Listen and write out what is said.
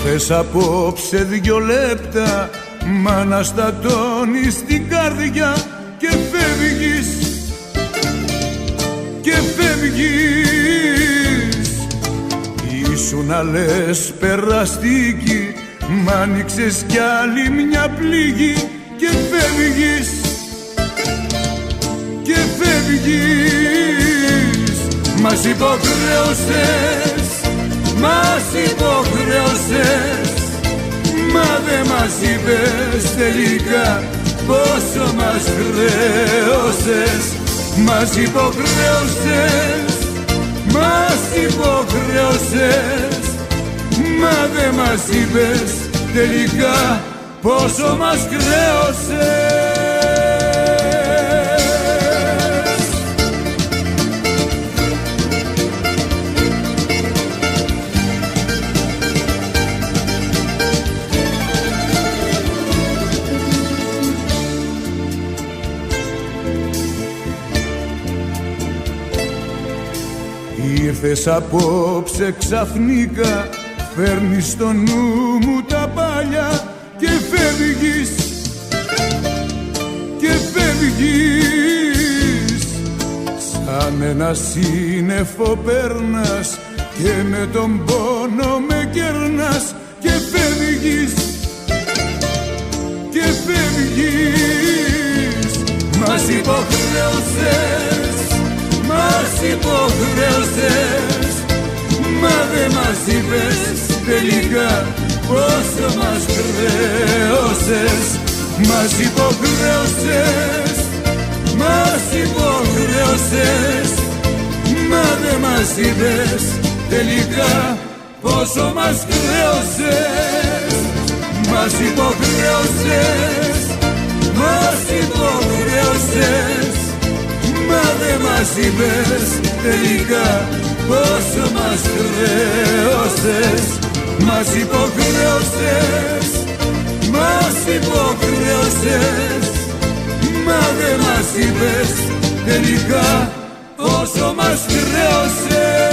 Ήρθες απόψε 2 λεπτά, μ' αναστατώνεις την καρδιά και φεύγεις, και φεύγεις. Ήσουν να λες περαστική, μ' άνοιξες κι άλλη μια πληγή και φεύγεις, και φεύγεις. Μας υποχρέωσες, μας υποχρέωσες, μα δε μας είπες τελικά πόσο μας χρέωσες. Μας υποχρέωσες, μας υποχρέωσες, μα δε μας είπες τελικά πόσο μας χρέωσες. Ήρθες απόψε ξαφνικά, φέρνεις στο νου μου τα παλιά και φεύγεις, και φεύγεις. Σαν ένα σύννεφο περνάς και με τον πόνο με κερνάς και φεύγεις, και φεύγεις. Μας υποχρέωσες, μας υποχρέωσες, μα δε μας είπες τελικά πόσο μας χρέωσες. Μας υποχρέωσες, μας υποχρέωσες, μα δε μας είπες τελικά πόσο μας χρέωσες. Μας υποχρέωσες, μας υποχρέωσες, μα δε μας είπες τελικά πόσο μας χρέωσες. Μας υποχρέωσες, μας υποχρέωσες, μα δε μας είπες τελικά πόσο μας χρέωσες.